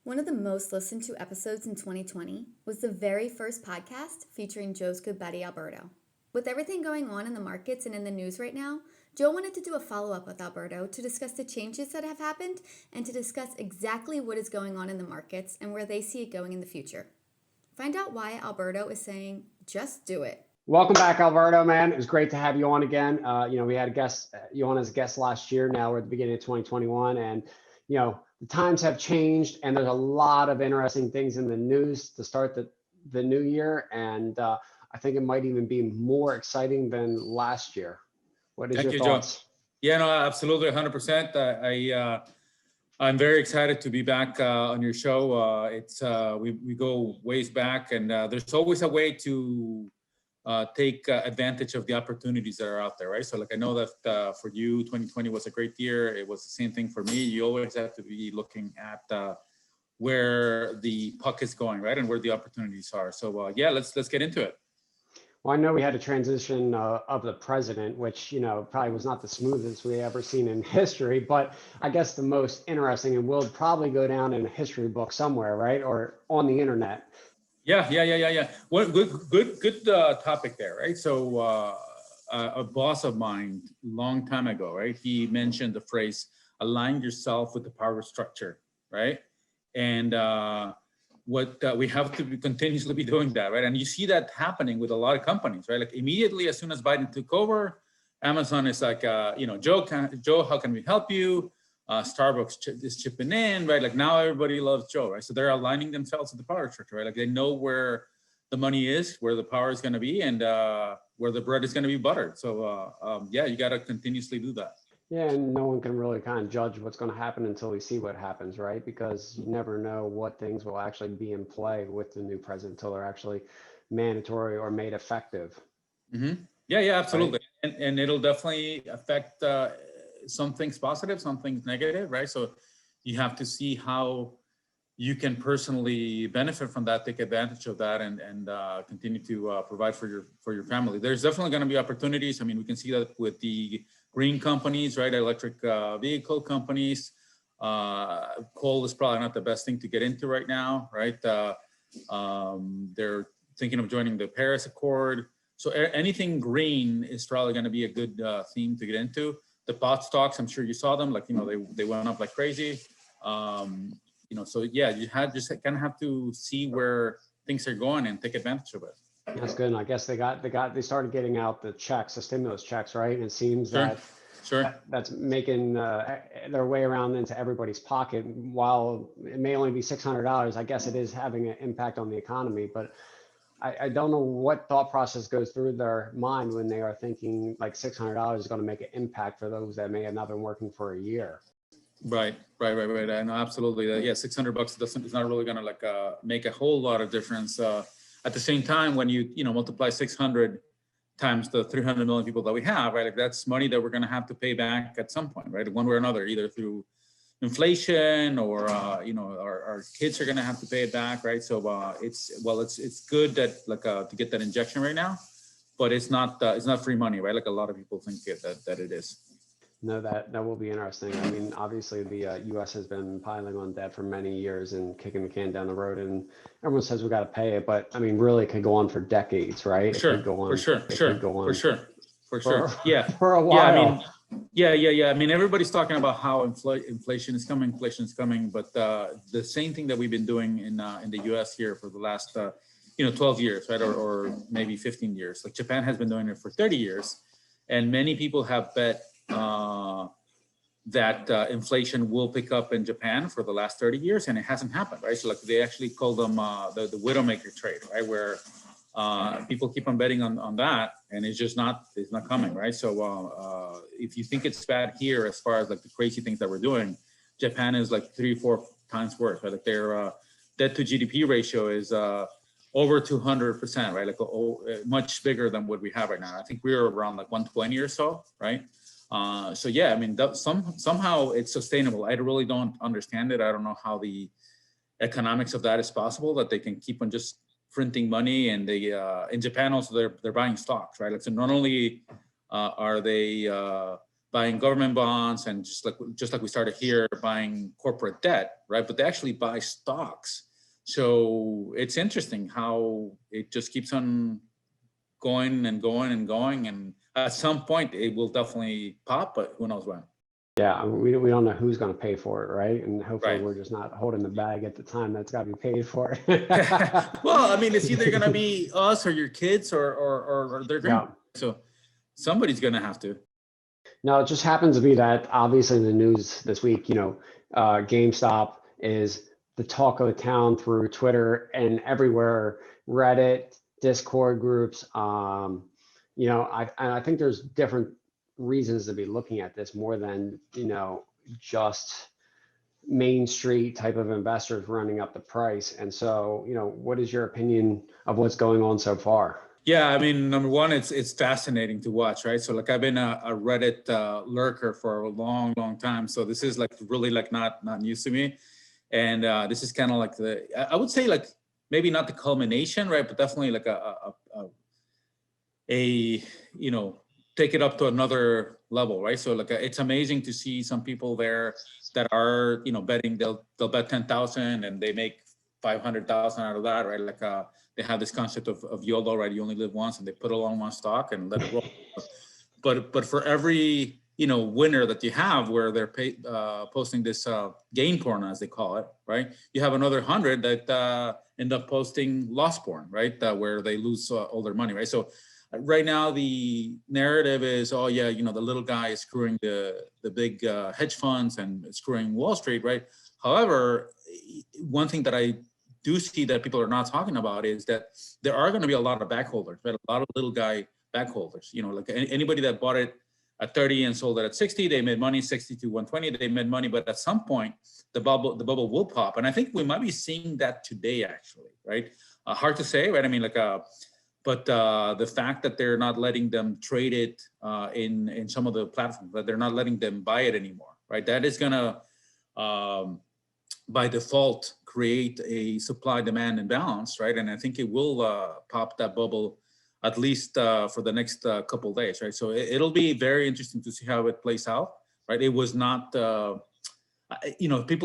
One of the most listened to episodes in 2020 was the very first podcast featuring Joe's good buddy Alberto. With everything going on in the markets and in the news right now, Joe wanted to do a follow-up with Alberto to discuss the changes that have happened and to discuss exactly what is going on in the markets and where they see it going in the future. Find out why Alberto is saying, just do it. Welcome back, Alberto, man. It was great to have you on again. We had a guest, you on as a guest last year. Now we're at the beginning of 2021, and the times have changed, and there's a lot of interesting things in the news to start the new year. And I think it might even be more exciting than last year. What is your thoughts? Joe. Yeah, no, absolutely, 100%. I'm very excited to be back on your show. We go ways back, and there's always a way to take advantage of the opportunities that are out there, right? So like I know that for you, 2020 was a great year. It was the same thing for me. You always have to be looking at where the puck is going, right? And where the opportunities are. So yeah, let's get into it. Well, I know we had a transition of the president, which, probably was not the smoothest we ever seen in history, but I guess the most interesting and will probably go down in a history book somewhere, right? Or on the internet. Yeah. Well, good topic there, right? So a boss of mine, long time ago, right? He mentioned the phrase, align yourself with the power structure, right? And we have to continuously be doing that, right? And you see that happening with a lot of companies, right? Like immediately as soon as Biden took over, Amazon is like, Joe, how can we help you? Starbucks is chipping in, right? Like now everybody loves Joe, right? So they're aligning themselves with the power structure, right? Like they know where the money is, where the power is going to be, and where the bread is going to be buttered. So yeah, you got to continuously do that. Yeah, and no one can really kind of judge what's going to happen until we see what happens, right? Because you never know what things will actually be in play with the new president until they're actually mandatory or made effective. Mm-hmm. Yeah, absolutely. Right? And it'll definitely affect some things positive, some things negative, right? So you have to see how you can personally benefit from that, take advantage of that, and continue to provide for your family. There's definitely going to be opportunities. I mean, we can see that with the green companies, right? Electric vehicle companies. Coal is probably not the best thing to get into right now, right? They're thinking of joining the Paris Accord. So anything green is probably going to be a good theme to get into. The bot stocks, I'm sure you saw them, like, they went up like crazy. So yeah, you just kind of have to see where things are going and take advantage of it. That's good. And I guess they started getting out the checks, the stimulus checks, right? And it seems that's making their way around into everybody's pocket. While it may only be $600, I guess it is having an impact on the economy, but I don't know what thought process goes through their mind when they are thinking like $600 is going to make an impact for those that may have not been working for a year. Right. I know, absolutely. Yeah, $600 it's not really going to make a whole lot of difference. At the same time, when you multiply 600 times the 300 million people that we have, right? Like that's money that we're going to have to pay back at some point, right? One way or another, either through inflation or our kids are going to have to pay it back, right? So it's good that to get that injection right now, but it's not free money, right? Like a lot of people think that it is. No, that will be interesting. I mean, obviously the U.S. has been piling on debt for many years and kicking the can down the road, and everyone says we got to pay it, but I mean, really, it could go on for decades, right? For sure. Yeah, for a while. Yeah. I mean, everybody's talking about how inflation is coming, but the same thing that we've been doing in the U.S. here for the last 12 years, right, or maybe 15 years. Like Japan has been doing it for 30 years, and many people have bet that inflation will pick up in Japan for the last 30 years, and it hasn't happened, right? So like they actually call them the widowmaker trade, right? Where people keep on betting on that, and it's not coming, right? So if you think it's bad here as far as like the crazy things that we're doing, Japan is like 3-4 times worse, right? Like their debt to GDP ratio is over 200%, right? Like much bigger than what we have right now. I think we're around like 120 or so, right? So yeah, I mean, somehow it's sustainable. I really don't understand it. I don't know how the economics of that is possible, that they can keep on just printing money, and they in Japan also they're buying stocks, right? Like so, not only are they buying government bonds and just like we started here, buying corporate debt, right? But they actually buy stocks. So it's interesting how it just keeps on going and going and going. And at some point it will definitely pop, but who knows when. Yeah, I mean, we don't know who's going to pay for it, right? And hopefully Right. we're just not holding the bag at the time that's got to be paid for. Well, I mean, it's either going to be us or your kids or their grandkids. Yeah. So somebody's going to have to. No, it just happens to be that obviously in the news this week, GameStop is the talk of the town through Twitter and everywhere, Reddit, Discord groups. I think there's different reasons to be looking at this more than, just Main Street type of investors running up the price. And so, what is your opinion of what's going on so far? Yeah, I mean, number one, it's fascinating to watch, right? So like I've been a Reddit lurker for a long, long time. So this is like really like not news to me. And this is kind of like I would say like maybe not the culmination, right? But definitely like take it up to another level, right? So like it's amazing to see some people there that are, betting, they'll bet 10,000 and they make 500,000 out of that, right? Like they have this concept of YOLO, right? You only live once, and they put it on one stock and let it roll. But for every winner that you have, where they're posting this gain porn, as they call it, right? You have another 100 that end up posting loss porn, right? Where they lose all their money, right? So right now the narrative is, oh yeah, the little guy is screwing the big hedge funds and screwing Wall Street, right? However, one thing that I do see that people are not talking about is that there are going to be a lot of backholders, right? A lot of little guy backholders. Like anybody that bought it at 30 and sold it at 60, they made money. 60 to 120, they made money. But at some point, the bubble will pop, and I think we might be seeing that today, actually, right? Hard to say, right? I mean, but the fact that they're not letting them trade it in some of the platforms, that they're not letting them buy it anymore, right? That is gonna by default create a supply-demand imbalance, right? And I think it will pop that bubble at least for the next couple of days, right? So it'll be very interesting to see how it plays out, right? It was not, people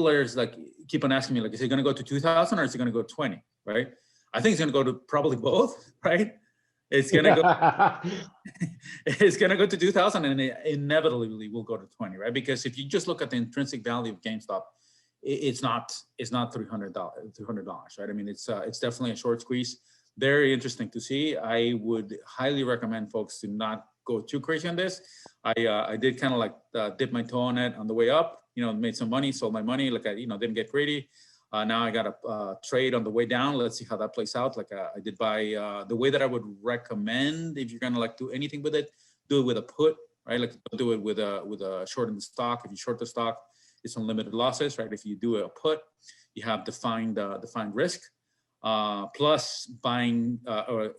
are like keep on asking me, like, is it going to go to 2,000 or is it going to go 20, right? I think it's going to go to probably both, right? It's going to go. It's going to go to 2,000, and it inevitably will go to 20, right? Because if you just look at the intrinsic value of GameStop, it's not $300, right? I mean, it's definitely a short squeeze. Very interesting to see. I would highly recommend folks to not go too crazy on this. I did kind of like dip my toe on it on the way up. Made some money, sold my money. Like I didn't get greedy. Now I got a trade on the way down. Let's see how that plays out. Like I did buy the way that I would recommend if you're gonna like do anything with it, do it with a put, right? Like do it with a short in the stock. If you short the stock, it's unlimited losses, right? If you do a put, you have defined risk, plus buying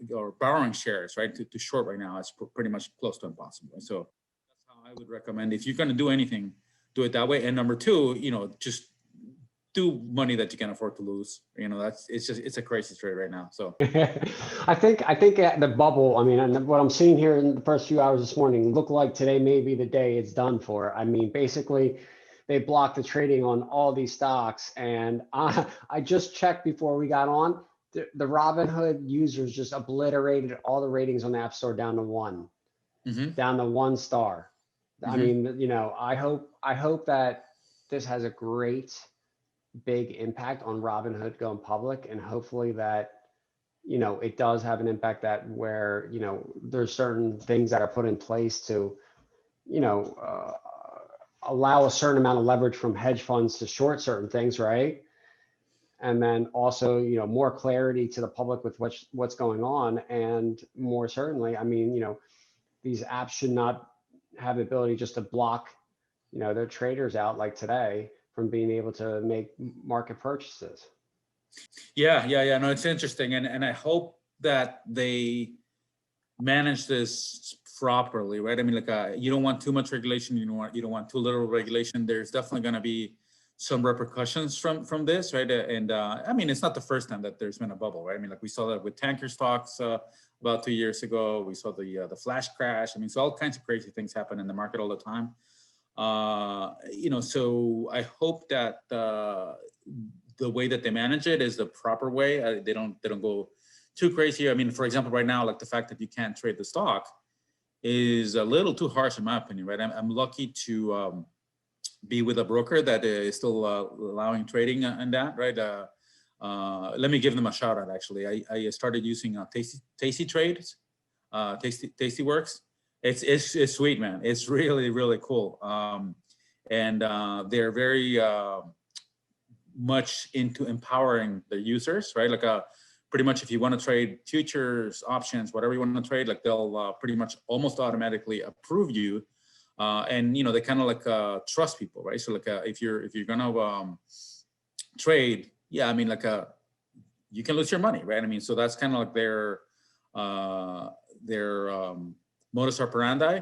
or borrowing shares, right? To short right now is pretty much close to impossible. Right? So that's how I would recommend, if you're going to do anything, do it that way. And number two, just do money that you can afford to lose. It's a crazy trade right now. So I think the bubble, I mean, and what I'm seeing here in the first few hours this morning, look like today may be the day it's done for. I mean, basically, they blocked the trading on all these stocks. And I just checked before we got on. The Robinhood users just obliterated all the ratings on the App Store down to 1, down to 1 star. I mean, I hope that this has a great big impact on Robinhood going public, and hopefully that, it does have an impact that where, there's certain things that are put in place to, allow a certain amount of leverage from hedge funds to short certain things, right? And then also, more clarity to the public with what's going on. And more certainly, I mean, these apps should not have the ability just to block, their traders out like today from being able to make market purchases. Yeah. No, it's interesting. And I hope that they manage this properly, right? I mean, like you don't want too much regulation. You don't want too little regulation. There's definitely going to be some repercussions from this, right? And I mean, it's not the first time that there's been a bubble, right? I mean, like we saw that with tanker stocks about 2 years ago. We saw the flash crash. I mean, so all kinds of crazy things happen in the market all the time. So I hope that the way that they manage it is the proper way. They don't go too crazy. I mean, for example, right now, like the fact that you can't trade the stock is a little too harsh in my opinion, right? I'm lucky to be with a broker that is still allowing trading in that, right? Let me give them a shout out. Actually, I started using Tasty Trades, Tasty Works. It's sweet, man. It's really cool. And they're very much into empowering their users, right? Like pretty much if you want to trade futures, options, whatever you want to trade, like they'll pretty much almost automatically approve you. And they kind of like trust people, right? So like if you're gonna trade, yeah, I mean like you can lose your money, right? I mean, so that's kind of like their modus operandi,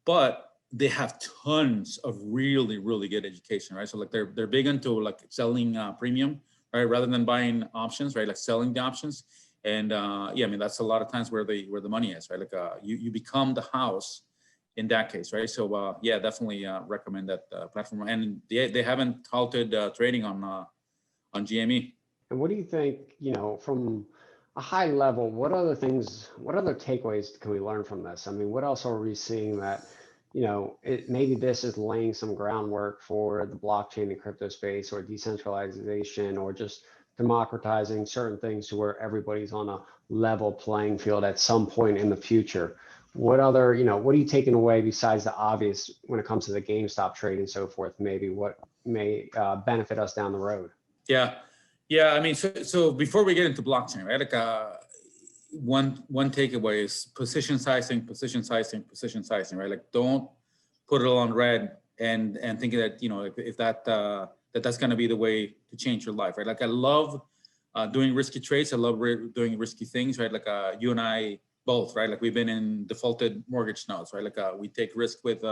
but they have tons of really good education, right? So like they're big into like selling premium, right, rather than buying options, right? Like selling the options. And yeah, I mean that's a lot of times where the money is, right? Like you become the house in that case, right? So yeah, definitely recommend that platform. And they haven't halted trading on GME. And what do you think, from a high level, what other takeaways can we learn from this? I mean, what else are we seeing that, maybe this is laying some groundwork for the blockchain and crypto space, or decentralization, or just democratizing certain things to where everybody's on a level playing field at some point in the future? What other, what are you taking away besides the obvious when it comes to the GameStop trade and so forth? Maybe what may benefit us down the road? Yeah. I mean, so before we get into blockchain, right? Like one takeaway is position sizing, right? Like don't put it all on red and thinking that if that's going to be the way to change your life, right? Like I love doing risky trades. I love doing risky things, right? Like you and I both, right? Like we've been in defaulted mortgage notes, right? Like we take risk with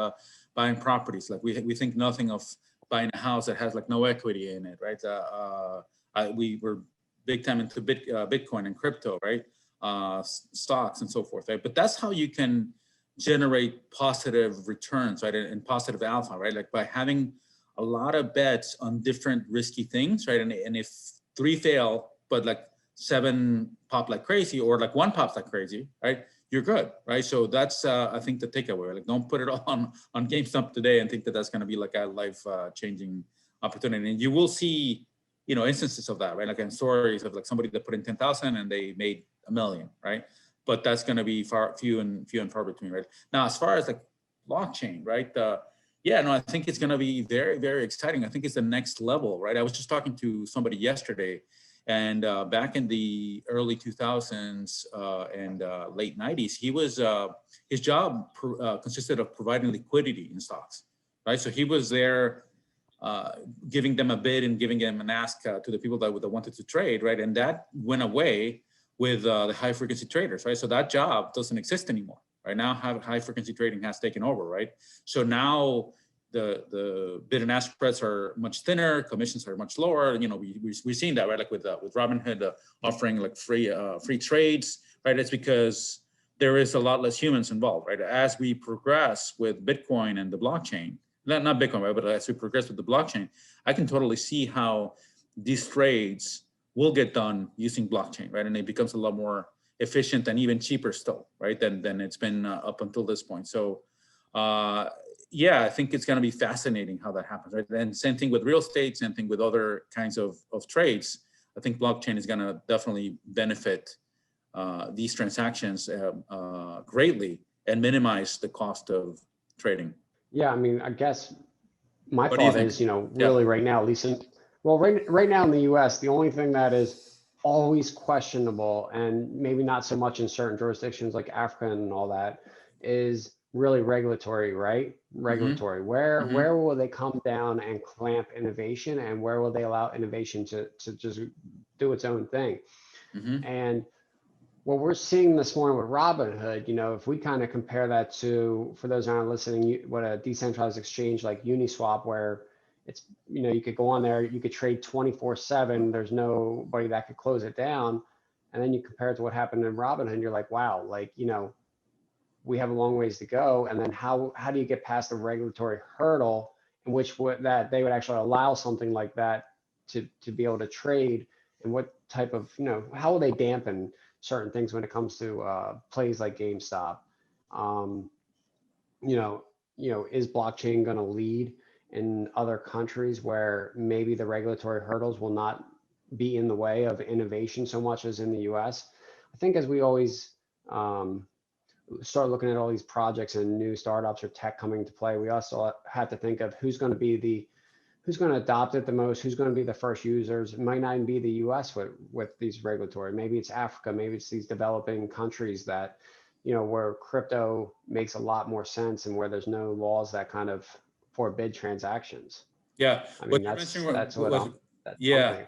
buying properties. Like we think nothing of buying a house that has like no equity in it, right? We were big time into Bitcoin and crypto, right? Stocks and so forth, right? But that's how you can generate positive returns, right? And positive alpha, right? Like by having a lot of bets on different risky things, right? And if 3 fail, but like 7 pop like crazy, or like 1 pops like crazy, right? You're good, right? So that's I think the takeaway. Like don't put it all on GameStop today and think that that's going to be like a life changing opportunity. And you will see, instances of that, right? Like in stories of like somebody that put in 10,000 and they made $1 million, right? But that's going to be few and far between, right? Now, as far as like blockchain, right? Yeah, no, I think it's going to be very, very exciting. I think it's the next level, right? I was just talking to somebody yesterday, and back in the early 2000s and late 90s, he was his job consisted of providing liquidity in stocks, right? So he was there giving them a bid and giving them an ask to the people that wanted to trade, right? And that went away with the high frequency traders, right? So that job doesn't exist anymore, right? Now high frequency trading has taken over, right? So now the bid and ask spreads are much thinner, commissions are much lower. We've seen that, right? Like with Robinhood offering like free trades, right? It's because there is a lot less humans involved, right? As we progress with Bitcoin and the blockchain, not Bitcoin, right? But as we progress with the blockchain, I can totally see how these trades will get done using blockchain, right? And it becomes a lot more efficient and even cheaper still, right? Than it's been up until this point. So, yeah, I think it's going to be fascinating how that happens, right? And same thing with real estate, same thing with other kinds of trades. I think blockchain is going to definitely benefit these transactions greatly and minimize the cost of trading. Yeah, I mean, I guess my thought is, really right now, at least right now in the US, the only thing that is always questionable, and maybe not so much in certain jurisdictions like Africa and all that, is really regulatory, right? Regulatory. Mm-hmm. Where will they come down and clamp innovation, and where will they allow innovation to just do its own thing? Mm-hmm. And what we're seeing this morning with Robinhood, if we kind of compare that to, for those who aren't listening, what a decentralized exchange like Uniswap, where it's, you could go on there, you could trade 24/7. There's nobody that could close it down. And then you compare it to what happened in Robinhood, and you're like, wow, like, we have a long ways to go. And then how do you get past the regulatory hurdle in which that they would actually allow something like that to be able to trade? And what type of, how will they dampen certain things when it comes to plays like GameStop? Is blockchain going to lead in other countries where maybe the regulatory hurdles will not be in the way of innovation so much as in the US? I think as we always start looking at all these projects and new startups or tech coming to play, we also have to think of who's going to adopt it the most, who's going to be the first users. It might not even be the US with these regulatory. Maybe it's Africa, maybe it's these developing countries that, where crypto makes a lot more sense and where there's no laws that kind of forbid transactions. Yeah. I mean, that's what I'm thinking.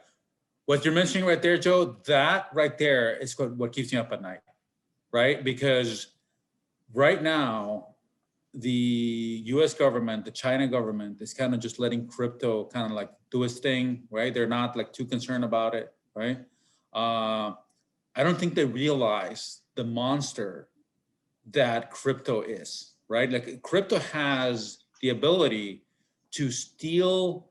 What you're mentioning right there, Joe, that right there is what keeps me up at night, right? Because right now, the US government, the China government is kind of just letting crypto kind of like do its thing, right? They're not like too concerned about it, right? I don't think they realize the monster that crypto is, right? Like crypto has the ability to steal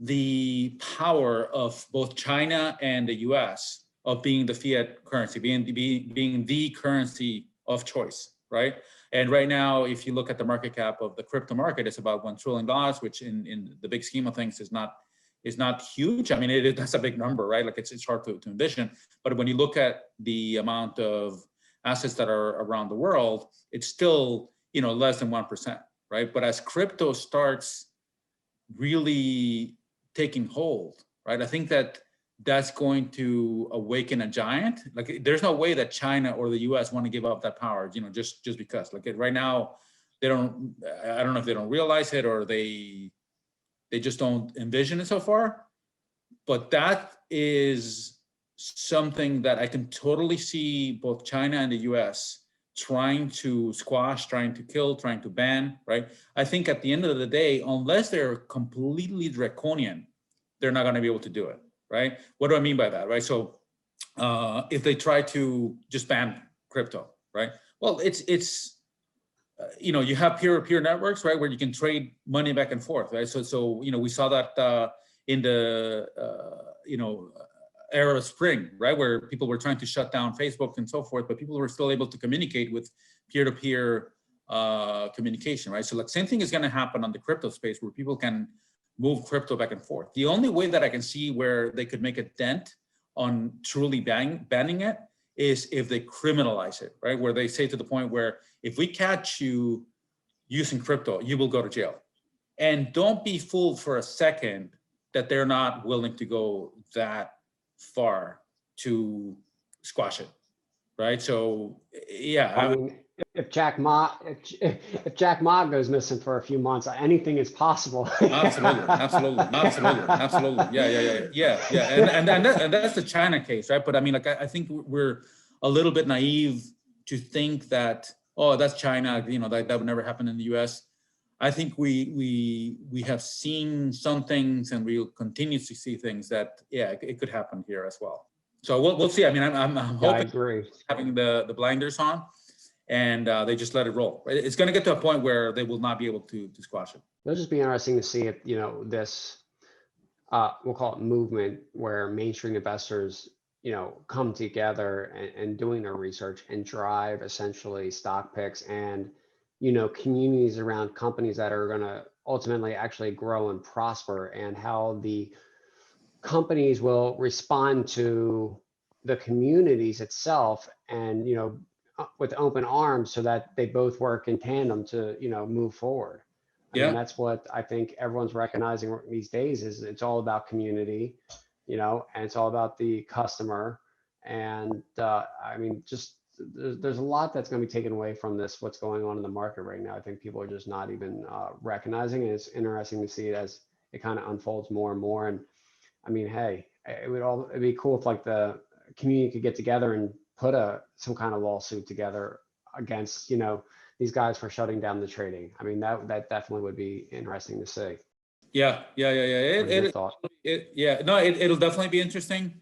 the power of both China and the US of being the fiat currency, being the currency of choice, right? And right now, if you look at the market cap of the crypto market, it's about $1 trillion, which in the big scheme of things is not huge. I mean, that's a big number, right? Like it's hard to envision. But when you look at the amount of assets that are around the world, it's still, less than 1%, right? But as crypto starts really taking hold, right? I think that's going to awaken a giant. Like there's no way that China or the US want to give up that power, just because. Like right now, I don't know if they don't realize it or they just don't envision it so far. But that is something that I can totally see both China and the US trying to squash, trying to kill, trying to ban, right? I think at the end of the day, unless they're completely draconian, they're not going to be able to do it, right? What do I mean by that, right? So if they try to just ban crypto, right? Well, it's you have peer-to-peer networks, right, where you can trade money back and forth, right? So we saw that in the era of spring, right, where people were trying to shut down Facebook and so forth, but people were still able to communicate with peer-to-peer communication, right? So like same thing is going to happen on the crypto space where people can move crypto back and forth. The only way that I can see where they could make a dent on truly banning it is if they criminalize it, right? Where they say to the point where if we catch you using crypto, you will go to jail. And don't be fooled for a second that they're not willing to go that far to squash it, right? So yeah, I mean, if Jack Ma goes missing for a few months, anything is possible. absolutely. Yeah. And that's the China case, right? But I mean, like I think we're a little bit naive to think that that's China, that would never happen in the US. I think we have seen some things, and we'll continue to see things that it could happen here as well. So we'll see. I mean, I'm hoping I agree. Having the blinders on, and they just let it roll. Right? It's going to get to a point where they will not be able to squash it. It'll just be interesting to see if this we'll call it movement where mainstream investors come together and doing their research and drive essentially stock picks and communities around companies that are going to ultimately actually grow and prosper, and how the companies will respond to the communities itself and with open arms, so that they both work in tandem to move forward. I mean, that's what I think everyone's recognizing these days, is it's all about community, and it's all about the customer. And I mean, just there's a lot that's going to be taken away from this, what's going on in the market right now. I think people are just not even recognizing it. It's interesting to see it as it kind of unfolds more and more. And I mean, hey, it'd be cool if like the community could get together and put some kind of lawsuit together against these guys for shutting down the trading. I mean, that definitely would be interesting to see. Yeah. It'll definitely be interesting.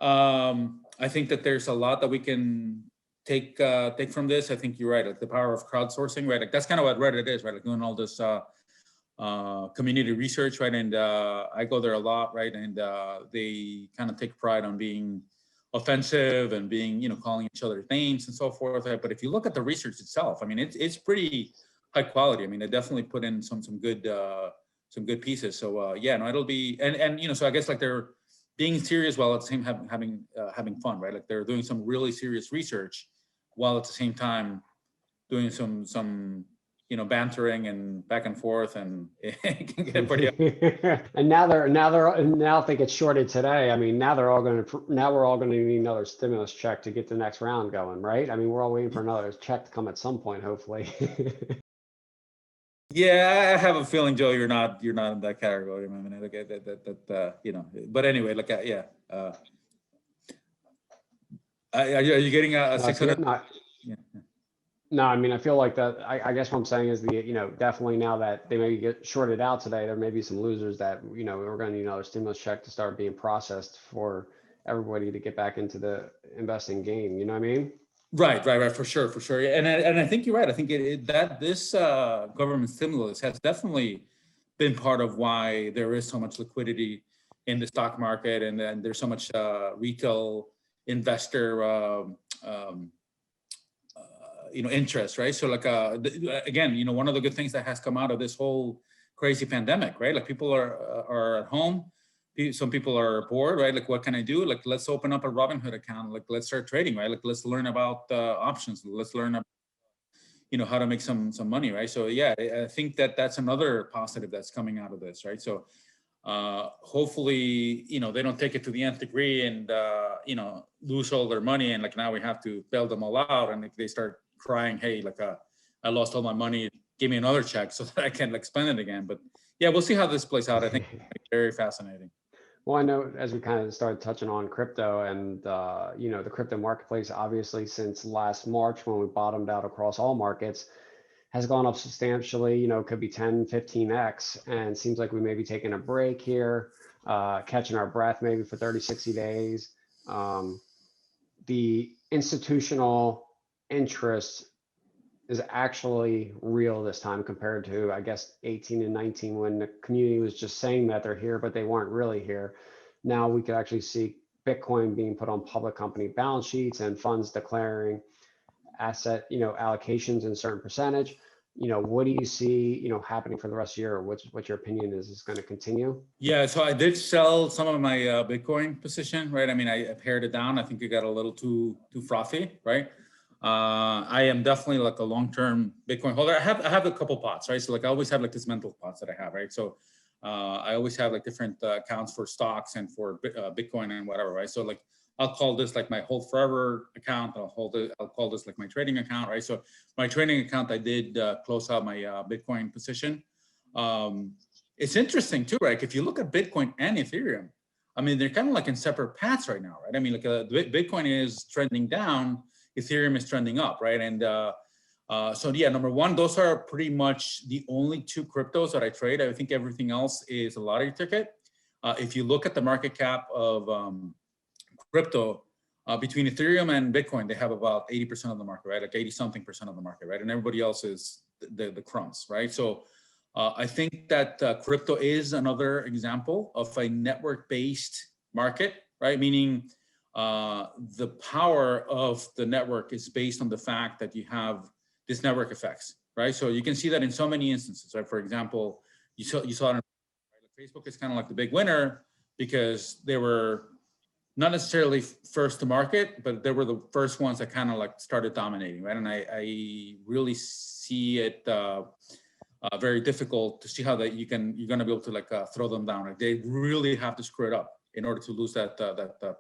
I think that there's a lot that we can take from this. I think you're right, like the power of crowdsourcing, right? Like that's kind of what Reddit is, right? Like doing all this community research, right? And I go there a lot, right? And they kind of take pride on being offensive and being, calling each other names and so forth. Right? But if you look at the research itself, I mean, it's pretty high quality. I mean, they definitely put in some good pieces. So it'll be and so I guess like they're being serious while at the same having fun, right? Like they're doing some really serious research while at the same time doing some bantering and back and forth, and it can get pretty. And now if they get shorted today, I mean, now we're all going to need another stimulus check to get the next round going, right? I mean, we're all waiting for another check to come at some point, hopefully. Yeah, I have a feeling, Joe, you're not in that category. I mean, like that. But anyway, like are you getting a 600? Yeah. No, I mean, I feel like that. I guess what I'm saying is definitely now that they maybe get shorted out today, there may be some losers that, we're going to need another stimulus check to start being processed for everybody to get back into the investing game. You know what I mean? Right, for sure. And I think you're right. I think that this government stimulus has definitely been part of why there is so much liquidity in the stock market, and then there's so much retail investor interest, right? So like again, one of the good things that has come out of this whole crazy pandemic, right? Like people are at home. Some people are bored, right? Like, what can I do? Like, let's open up a Robinhood account. Like, let's start trading, right? Like, let's learn about options. Let's learn about, how to make some money, right? So yeah, I think that's another positive that's coming out of this, right? So hopefully, they don't take it to the nth degree and lose all their money, and like now we have to bail them all out, and like they start crying, hey, like I lost all my money, give me another check so that I can like spend it again. But yeah, we'll see how this plays out. I think it's very fascinating. Well, I know as we kind of started touching on crypto and, the crypto marketplace, obviously since last March when we bottomed out across all markets, has gone up substantially, could be 10, 15x, and seems like we may be taking a break here, catching our breath maybe for 30, 60 days. The institutional interest is actually real this time compared to, I guess, 18 and 19 when the community was just saying that they're here, but they weren't really here. Now we could actually see Bitcoin being put on public company balance sheets and funds declaring asset, allocations in a certain percentage. What do you see, happening for the rest of the year? What's your opinion? Is this going to continue? Yeah, so I did sell some of my Bitcoin position, right? I mean, I pared it down. I think it got a little too frothy, right? I am definitely like a long-term Bitcoin holder. I have a couple pots, right? So like I always have like this mental pots that I have, right? So I always have like different accounts for stocks and for Bitcoin and whatever, right? So like I'll call this like my hold forever account. I'll call this like my trading account, right? So my trading account, I did close out my Bitcoin position. It's interesting too, right? If you look at Bitcoin and Ethereum, I mean, they're kind of like in separate paths right now, right? I mean, like Bitcoin is trending down, Ethereum is trending up, right? And so yeah, number one, those are pretty much the only two cryptos that I trade. I think everything else is a lottery ticket. If you look at the market cap of crypto, between Ethereum and Bitcoin, they have about 80% of the market, right? Like 80-something% of the market, right? And everybody else is the crumbs, right? So I think that crypto is another example of a network-based market, right? Meaning the power of the network is based on the fact that you have this network effects, right? So you can see that in so many instances, right? For example, you saw it, right? Facebook is kind of like the big winner because they were not necessarily first to market, but they were the first ones that kind of like started dominating, right? And I really see it very difficult to see how that you're going to be able to like throw them down. Like they really have to screw it up in order to lose that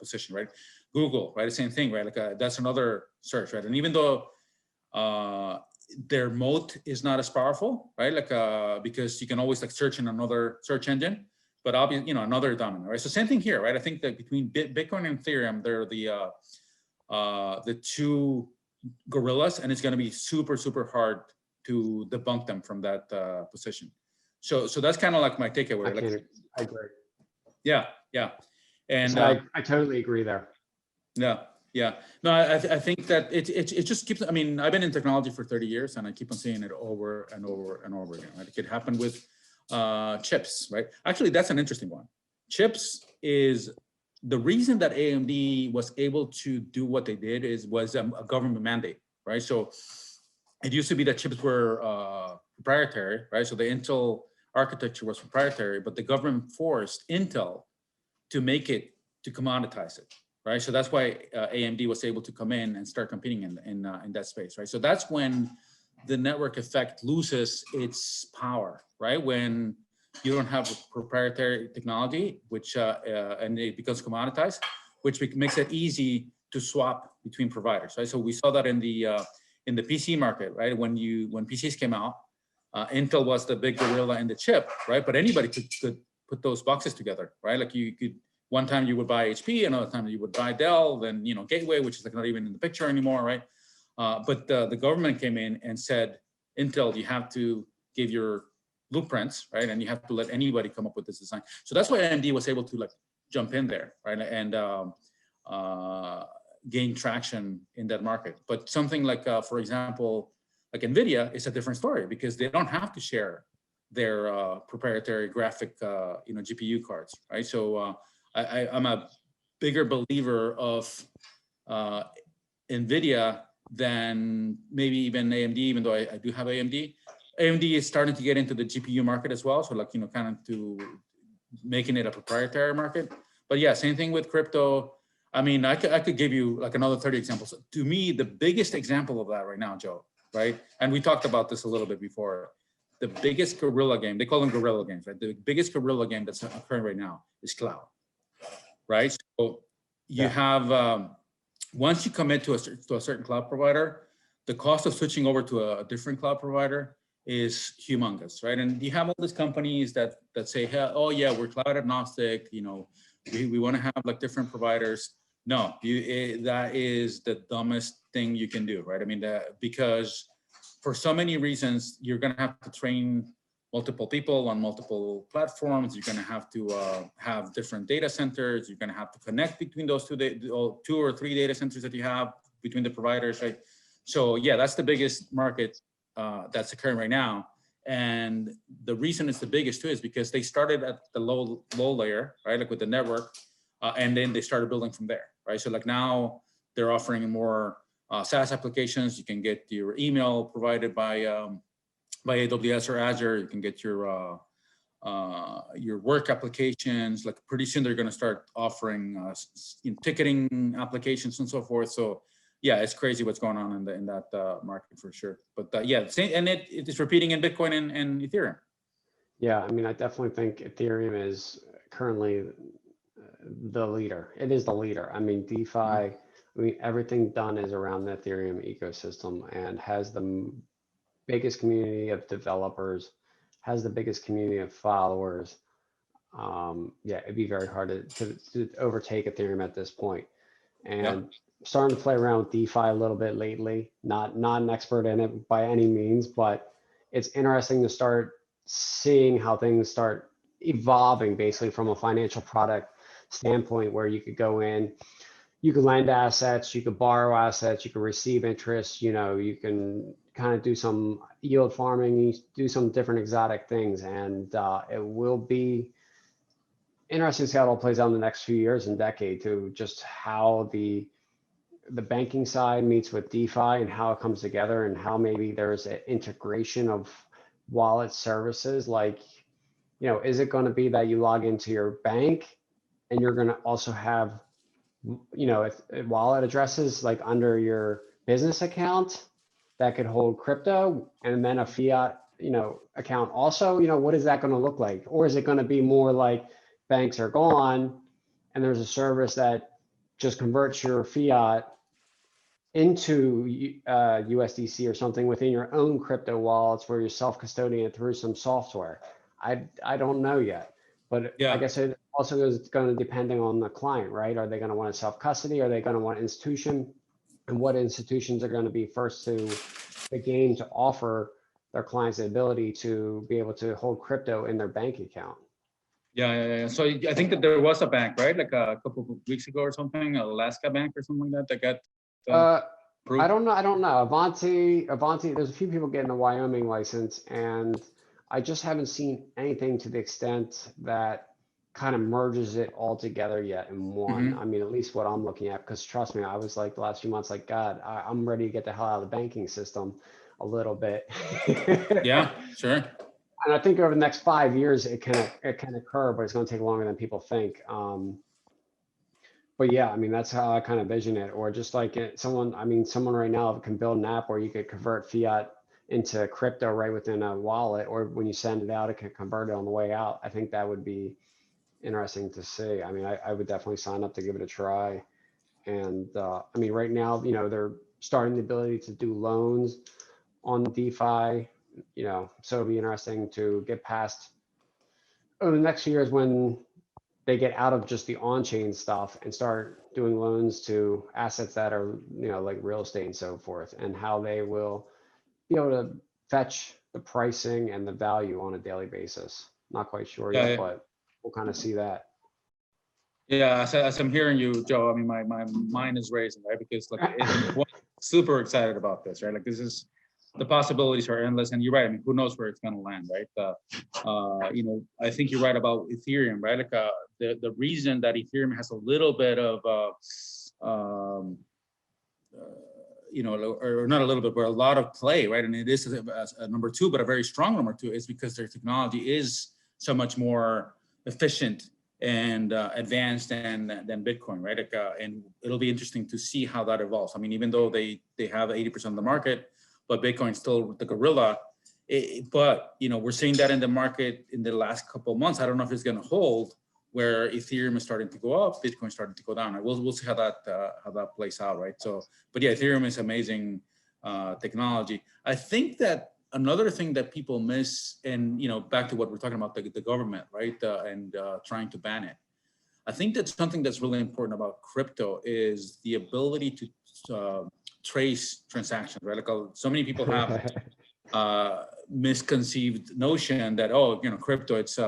position, right? Google, right? The same thing, right? Like that's another search, right? And even though their moat is not as powerful, right? Like because you can always like search in another search engine, but obviously, another dominant, right? So same thing here, right? I think that between Bitcoin and Ethereum, they're the two gorillas, and it's going to be super, super hard to debunk them from that position. So that's kind of like my takeaway. I agree. Yeah. And so I totally agree there. Yeah. No, I think that it just keeps, I mean, I've been in technology for 30 years and I keep on seeing it over and over and over again, right? It could happen with chips, right? Actually, that's an interesting one. Chips is the reason that AMD was able to do what they did was a government mandate, right? So it used to be that chips were proprietary, right? So the Intel architecture was proprietary, but the government forced Intel to make it, to commoditize it, right? So that's why AMD was able to come in and start competing in that space, right? So that's when the network effect loses its power, right? When you don't have proprietary technology, which and it becomes commoditized, which makes it easy to swap between providers, right? So we saw that in the PC market, right? When PCs came out, Intel was the big gorilla in the chip, right? But anybody could put those boxes together, right? Like you could, one time you would buy HP, another time you would buy Dell, then Gateway, which is like not even in the picture anymore, right? But the government came in and said, Intel, you have to give your blueprints, right? And you have to let anybody come up with this design. So that's why AMD was able to like jump in there, right? And gain traction in that market. But something like, for example, like NVIDIA is a different story because they don't have to share their proprietary graphic, GPU cards, right? So I'm a bigger believer of NVIDIA than maybe even AMD, even though I do have AMD. AMD is starting to get into the GPU market as well. So like, kind of to making it a proprietary market. But yeah, same thing with crypto. I mean, I could give you like another 30 examples. To me, the biggest example of that right now, Joe, right? And we talked about this a little bit before. The biggest guerrilla game, they call them guerrilla games, right? The biggest guerrilla game that's occurring right now is cloud, right? So you have, once you commit to a certain cloud provider, the cost of switching over to a different cloud provider is humongous, right? And you have all these companies that say, hey, oh yeah, we're cloud agnostic, we want to have like different providers. No, that is the dumbest thing you can do, right? I mean, because for so many reasons, you're going to have to train multiple people on multiple platforms. You're going to have to have different data centers. You're going to have to connect between those two or three data centers that you have between the providers, right? So yeah, that's the biggest market that's occurring right now. And the reason it's the biggest too is because they started at the low layer, right? Like with the network, and then they started building from there, right? So like now they're offering more SaaS applications. You can get your email provided by AWS or Azure. You can get your work applications. Like pretty soon they're going to start offering ticketing applications and so forth. So yeah, it's crazy what's going on in that market for sure. But yeah, and it is repeating in Bitcoin and Ethereum. Yeah, I mean, I definitely think Ethereum is currently the leader. It is the leader. I mean, DeFi, I mean, everything done is around the Ethereum ecosystem and has the biggest community of developers, has the biggest community of followers. Yeah, it'd be very hard to overtake Ethereum at this point. And starting to play around with DeFi a little bit lately, not an expert in it by any means, but it's interesting to start seeing how things start evolving basically from a financial product standpoint, where you could go in, you could lend assets, you could borrow assets, you could receive interest, you can kind of do some yield farming, you do some different exotic things. And it will be interesting to see how it all plays out in the next few years and decade, to just how the banking side meets with DeFi and how it comes together, and how maybe there's an integration of wallet services. Like, is it going to be that you log into your bank and you're going to also have, wallet addresses like under your business account that could hold crypto, and then a fiat, account also? What is that going to look like? Or is it going to be more like banks are gone and there's a service that just converts your fiat into USDC or something within your own crypto wallets, where you're self-custodian it through some software? I don't know yet, but I guess it also is going to depending on the client, right? Are they going to want a self-custody? Are they going to want institution? And what institutions are going to be first to the game to offer their clients the ability to be able to hold crypto in their bank account. Yeah. So I think that there was a bank, right? Like a couple of weeks ago or something, Alaska Bank or something like that got approved. I don't know. Avanti, there's a few people getting a Wyoming license, and I just haven't seen anything to the extent that kind of merges it all together yet in one. I mean, at least what I'm looking at, because trust me, I was like the last few months, like, God, I'm ready to get the hell out of the banking system a little bit. Yeah, sure. And I think over the next 5 years, it can occur, but it's going to take longer than people think. But yeah, I mean, that's how I kind of vision it. Or just like someone right now can build an app where you could convert fiat into crypto right within a wallet, or when you send it out, it can convert it on the way out. I think that would be interesting to see. I mean, I would definitely sign up to give it a try. And I mean, right now, they're starting the ability to do loans on DeFi, so it'll be interesting to get past over the next few years when they get out of just the on-chain stuff and start doing loans to assets that are, like real estate and so forth, and how they will be able to fetch the pricing and the value on a daily basis. Not quite sure yet, but we'll kind of see that. Yeah, as I'm hearing you, Joe, I mean, my mind is racing, right? Because like, I'm super excited about this, right? Like the possibilities are endless, and you're right. I mean, who knows where it's going to land, right? I think you're right about Ethereum, right? Like the reason that Ethereum has a little bit of, or not a little bit, but a lot of play, right? And it is a number two, but a very strong number two, is because their technology is so much more efficient and advanced than Bitcoin, right? Like, and it'll be interesting to see how that evolves. I mean, even though they have 80% of the market, but Bitcoin's still the gorilla. But we're seeing that in the market in the last couple of months. I don't know if it's going to hold, where Ethereum is starting to go up, Bitcoin starting to go down. We'll see how that plays out, right? So, but yeah, Ethereum is amazing technology. I think that another thing that people miss, and back to what we're talking about, the government, right, and trying to ban it. I think that's something that's really important about crypto is the ability to trace transactions, right? Like so many people have misconceived notion that crypto, it's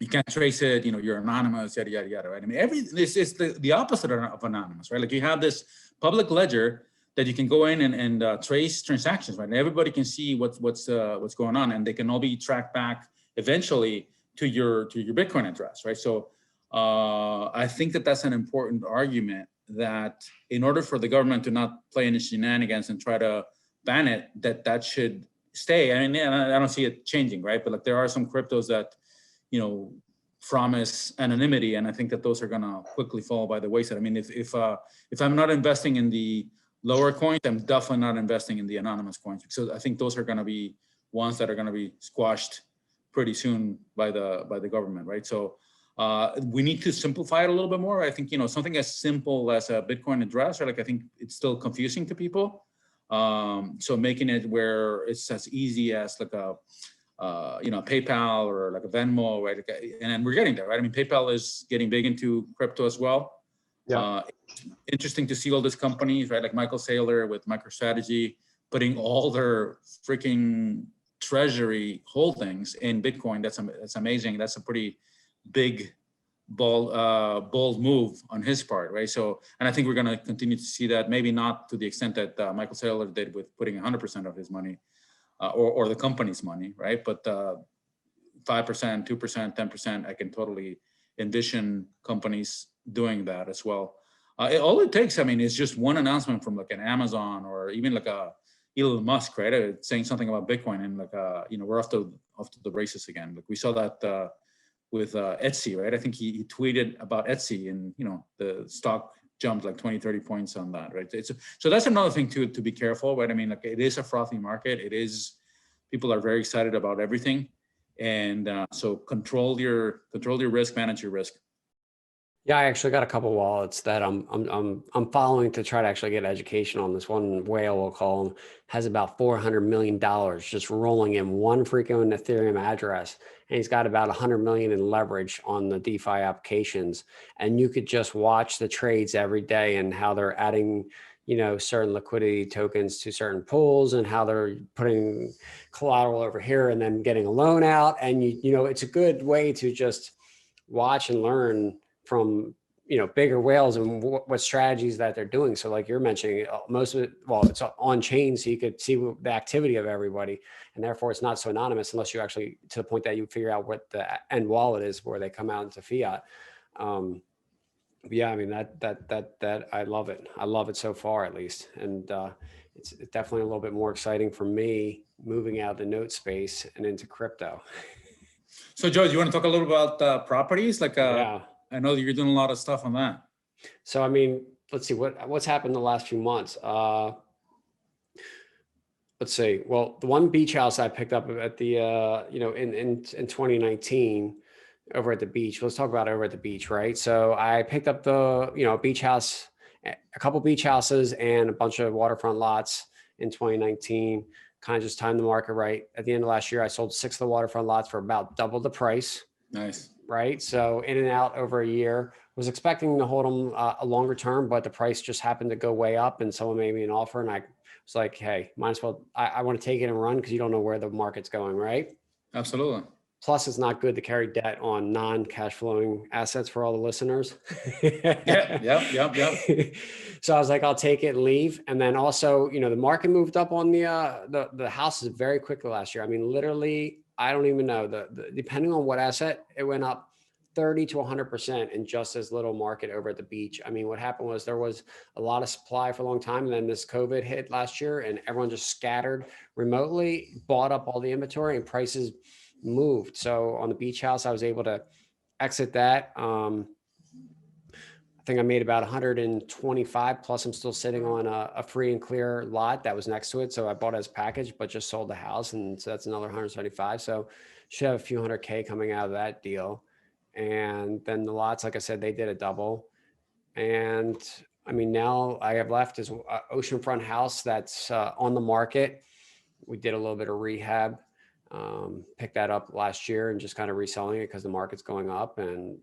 you can't trace it, you're anonymous, yada yada yada, right? I mean, this is the opposite of anonymous, right? Like you have this public ledger that you can go in and trace transactions, right? And everybody can see what's going on, and they can all be tracked back eventually to your Bitcoin address, right? So I think that's an important argument, that in order for the government to not play any shenanigans and try to ban it, that should stay. I mean, I don't see it changing, right? But like there are some cryptos that, promise anonymity, and I think that those are gonna quickly fall by the wayside. I mean, if I'm not investing in the lower coins, I'm definitely not investing in the anonymous coins. So I think those are gonna be ones that are gonna be squashed pretty soon by the government, right? So we need to simplify it a little bit more. I think, something as simple as a Bitcoin address, right? Like I think it's still confusing to people. So making it where it's as easy as like a PayPal or like a Venmo, right? And we're getting there, right? I mean, PayPal is getting big into crypto as well. Yeah. Interesting to see all these companies, right? Like Michael Saylor with MicroStrategy putting all their freaking treasury holdings in Bitcoin. That's amazing. That's a pretty big, bold move on his part, right? So, and I think we're going to continue to see that, maybe not to the extent that Michael Saylor did with putting 100% of his money or the company's money, right? But 5%, 2%, 10%, I can totally envision companies doing that as well. All it takes, I mean, is just one announcement from like an Amazon or even like a Elon Musk, right? Saying something about Bitcoin, and like, we're off to the races again. Like we saw that with Etsy, right? I think he tweeted about Etsy, and the stock jumped like 20, 30 points on that, right? So that's another thing to be careful, right? I mean, like it is a frothy market. People are very excited about everything. And so control your risk, manage your risk. Yeah, I actually got a couple wallets that I'm following to try to actually get education on. This one whale, we'll call him, has about $400 million just rolling in one freaking Ethereum address. And he's got about 100 million in leverage on the DeFi applications. And you could just watch the trades every day and how they're adding certain liquidity tokens to certain pools and how they're putting collateral over here and then getting a loan out. And, it's a good way to just watch and learn from, bigger whales and what strategies that they're doing. So like you're mentioning, most of it, it's on chain, so you could see the activity of everybody, and therefore it's not so anonymous unless you actually, to the point that you figure out what the end wallet is where they come out into fiat. Yeah, I mean, that I love it. I love it so far, at least. And it's definitely a little bit more exciting for me moving out of the note space and into crypto. So Joe, do you want to talk a little about properties? Yeah. I know that you're doing a lot of stuff on that. So, I mean, let's see what's happened the last few months. Let's see. Well, the one beach house I picked up at the, in 2019 over at the beach. Let's talk about over at the beach, right? So I picked up the, beach house, a couple beach houses and a bunch of waterfront lots in 2019. Kind of just timed the market right. At the end of last year, I sold 6 of the waterfront lots for about double the price. Nice. Right. So in and out over a year. Was expecting to hold them a longer term, but the price just happened to go way up and someone made me an offer and I was like, hey, might as well, I want to take it and run because you don't know where the market's going, right? Absolutely. Plus, it's not good to carry debt on non-cash flowing assets for all the listeners. Yep. So I was like, I'll take it and leave. And then also, the market moved up on the houses very quickly last year. I mean, literally, I don't even know depending on what asset, it went up 30 to 100% in just as little market over at the beach. I mean, what happened was there was a lot of supply for a long time. And then this COVID hit last year and everyone just scattered remotely, bought up all the inventory and prices moved. So on the beach house, I was able to exit that. I think I made about 125 plus I'm still sitting on a free and clear lot that was next to it. So I bought it as a package, but just sold the house. And so that's another 175. So should have a few $100K coming out of that deal. And then the lots, like I said, they did a double. And I mean, now I have left is oceanfront house that's on the market. We did a little bit of rehab, picked that up last year and just kind of reselling it because the market's going up. And,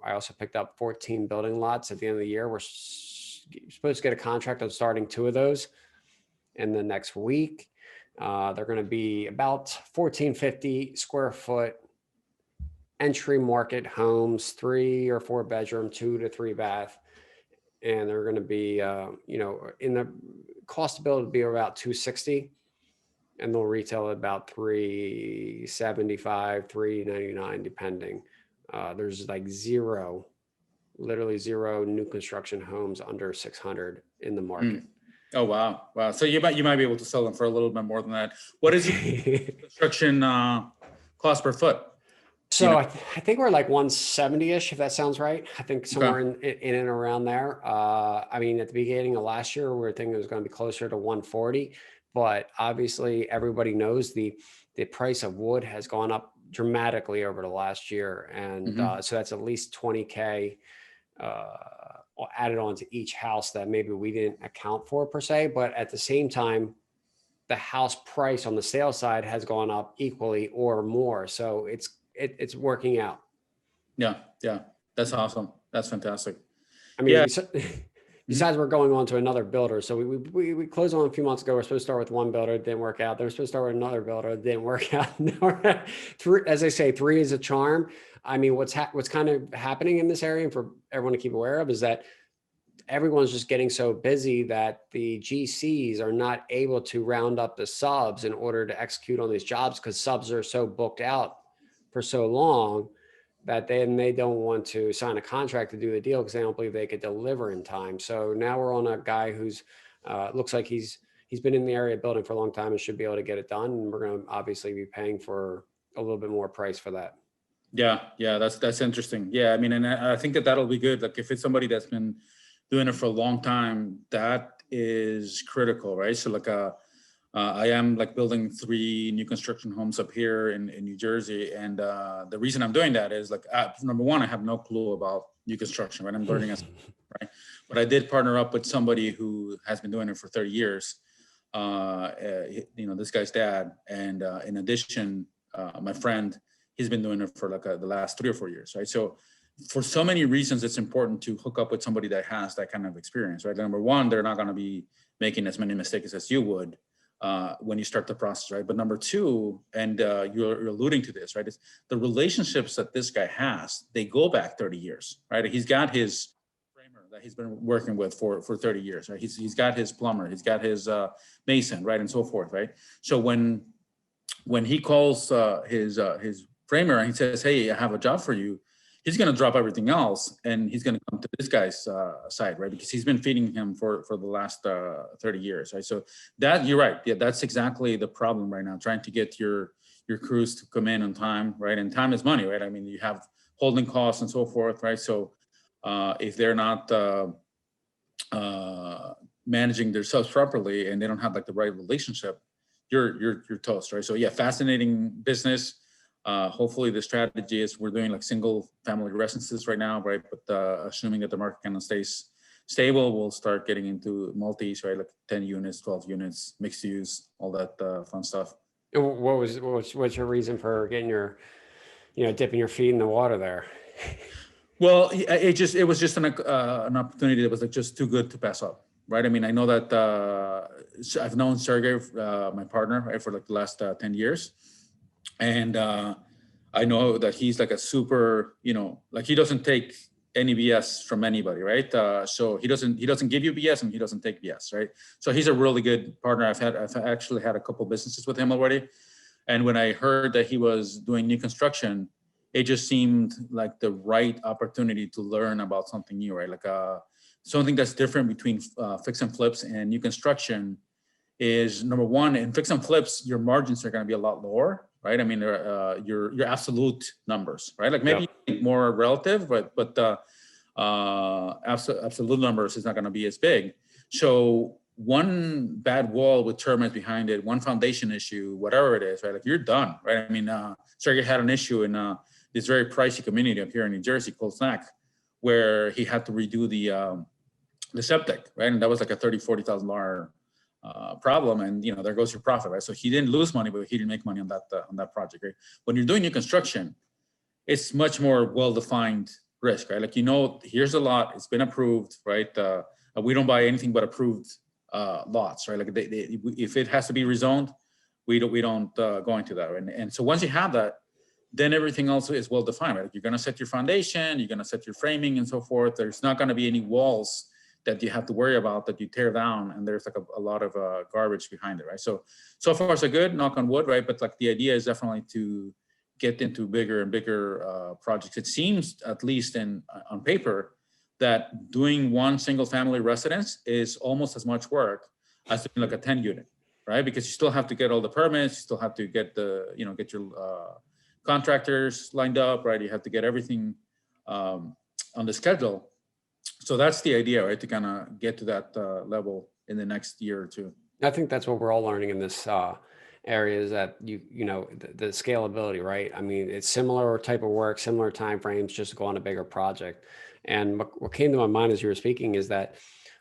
I also picked up 14 building lots at the end of the year. We're supposed to get a contract on starting 2 of those in the next week. They're going to be about 1,450 square foot entry market homes, 3 or 4 bedroom, 2 to 3 bath. And they're going to be, in the cost to build would be about 260 and they'll retail at about 375, 399, depending. There's like literally zero new construction homes under 600 in the market. Oh, wow. So you might be able to sell them for a little bit more than that. What is your construction cost per foot? So I think we're like 170-ish, if that sounds right. I think somewhere in and around there. I mean, at the beginning of last year, we were thinking it was going to be closer to 140, but obviously everybody knows the price of wood has gone up dramatically over the last year. And so that's at least 20K added on to each house that maybe we didn't account for per se, but at the same time, the house price on the sales side has gone up equally or more. So it's working out. Yeah. That's awesome. That's fantastic. I mean, besides we're going on to another builder. So we closed on a few months ago. We're supposed to start with one builder. It didn't work out. They're supposed to start with another builder. It didn't work out. As they say, 3 is a charm. I mean, what's kind of happening in this area and for everyone to keep aware of is that everyone's just getting so busy that the GCs are not able to round up the subs in order to execute on these jobs because subs are so booked out for so long that then they don't want to sign a contract to do the deal because they don't believe they could deliver in time. So now we're on a guy who's looks like he's been in the area building for a long time and should be able to get it done. And we're going to obviously be paying for a little bit more price for that. Yeah, that's interesting. Yeah, I mean, and I think that'll be good. Like if it's somebody that's been doing it for a long time, that is critical, right? So like I am like building 3 new construction homes up here in New Jersey. And the reason I'm doing that is like, number one, I have no clue about new construction, right? I'm learning as right. But I did partner up with somebody who has been doing it for 30 years. This guy's dad. And in addition, my friend, he's been doing it for like the last 3 or 4 years, right? So for so many reasons, it's important to hook up with somebody that has that kind of experience, right? Number one, they're not going to be making as many mistakes as you would when you start the process, right? But number two, and you're alluding to this, right? It's the relationships that this guy has, they go back 30 years, right? He's got his framer that he's been working with for 30 years, right? He's got his plumber, he's got his mason, right? And so forth, right? So when he calls his framer and he says, hey, I have a job for you, he's going to drop everything else and he's going to come to this guy's side, right? Because he's been feeding him for the last 30 years, right? So that, you're right. Yeah, that's exactly the problem right now, trying to get your crews to come in on time, right? And time is money, right? I mean, you have holding costs and so forth, right? So if they're not managing themselves properly and they don't have like the right relationship, you're toast, right? So yeah, fascinating business. Hopefully the strategy is we're doing like single family residences right now, right? But assuming that the market kind of stays stable, we'll start getting into multis, right? Like 10 units, 12 units, mixed use, all that fun stuff. What's your reason for getting your, dipping your feet in the water there? Well, it was just an opportunity that was like just too good to pass up, right? I mean, I know that I've known Sergey, my partner, right, for like the last 10 years. And I know that he's like a super, like he doesn't take any BS from anybody, right? So he doesn't give you BS and he doesn't take BS, right? So he's a really good partner. I've actually had a couple businesses with him already. And when I heard that he was doing new construction, it just seemed like the right opportunity to learn about something new, right? Like something that's different between fix and flips and new construction is, number one, in fix and flips, your margins are going to be a lot lower, right? I mean, your absolute numbers, right? Like maybe more relative, but absolute numbers is not going to be as big. So one bad wall with termites behind it, one foundation issue, whatever it is, right? Like you're done, right? I mean, Sergey had an issue in this very pricey community up here in New Jersey called Snack, where he had to redo the septic, right? And that was like a $30,000-$40,000 problem, and there goes your profit, right? So he didn't lose money, but he didn't make money on that project, right? When you're doing new construction, it's much more well-defined risk, right? Like here's a lot, it's been approved, right? We don't buy anything but approved lots, right? Like if it has to be rezoned, we don't go into that, right? And so once you have that, then everything else is well-defined, right? Like you're going to set your foundation, you're going to set your framing and so forth. There's not going to be any walls that you have to worry about that you tear down, and there's like a lot of garbage behind it, right? So far so good, knock on wood, right? But like the idea is definitely to get into bigger and bigger projects. It seems, at least on paper, that doing one single family residence is almost as much work as doing like a 10 unit, right? Because you still have to get all the permits, you still have to get get your contractors lined up, right? You have to get everything on the schedule. So that's the idea, right? To kind of get to that level in the next year or two. I think that's what we're all learning in this area, is that the scalability, right? I mean, it's similar type of work, similar timeframes, just to go on a bigger project. And what came to my mind as you were speaking is that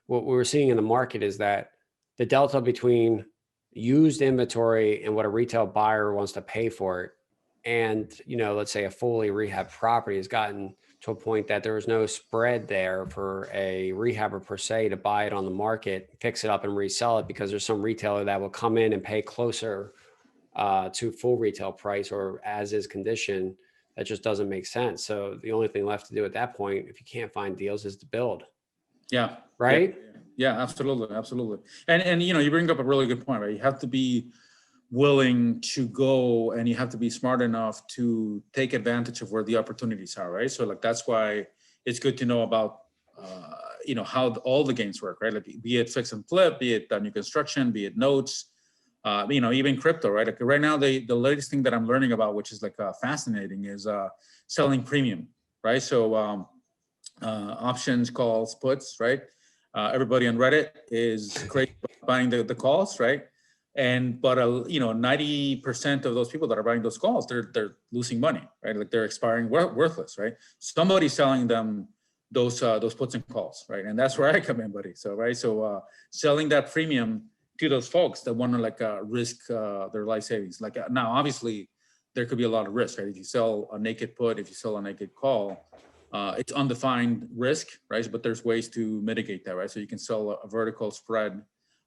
what we were seeing in the market is that the delta between used inventory and what a retail buyer wants to pay for it, and let's say a fully rehab property, has gotten to a point that there is no spread there for a rehabber per se to buy it on the market, fix it up and resell it, because there's some retailer that will come in and pay closer to full retail price or as is condition. That just doesn't make sense. So the only thing left to do at that point, if you can't find deals, is to build. Yeah. Right. Yeah, absolutely. And you bring up a really good point, right? You have to be willing to go, and you have to be smart enough to take advantage of where the opportunities are, right? So like that's why it's good to know about how all the games work, right? Like be it fix and flip, be it new construction, be it notes, even crypto, right? Like right now, the latest thing that I'm learning about, which is like fascinating, is selling premium, right? So options, calls, puts, right? Everybody on Reddit is crazy about buying the calls, right? But 90% of those people that are buying those calls, they're losing money, right? Like they're expiring worthless, right? Somebody's selling them those puts and calls, right? And that's where I come in, buddy. So selling that premium to those folks that want to risk their life savings. Now, obviously, there could be a lot of risk, right? If you sell a naked put, if you sell a naked call, it's undefined risk, right? But there's ways to mitigate that, right? So you can sell a vertical spread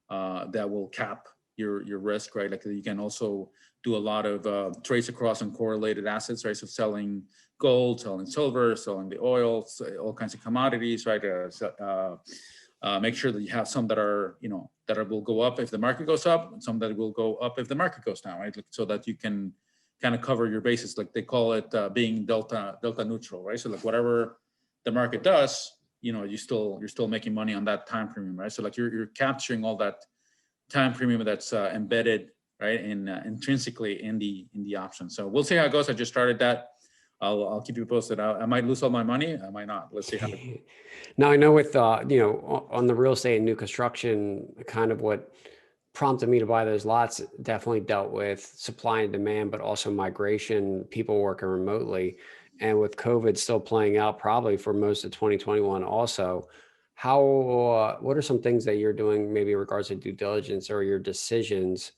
that will cap your risk, right? Like you can also do a lot of trades across uncorrelated assets, right? So selling gold, selling silver, selling the oil, so all kinds of commodities, right? Make sure that you have some that are, that will go up if the market goes up, and some that will go up if the market goes down, right? Like, so that you can kind of cover your bases, like they call it being delta neutral, right? So like whatever the market does, you're still making money on that time premium, right? So like you're capturing all that time premium that's embedded, right, in intrinsically in the option. So we'll see how it goes. I just started that. I'll keep you posted. I might lose all my money. I might not. Let's see how it goes. Now I know with on the real estate and new construction, kind of what prompted me to buy those lots definitely dealt with supply and demand, but also migration, people working remotely. And with COVID still playing out probably for most of 2021 also, what are some things that you're doing maybe in regards to due diligence or your decisions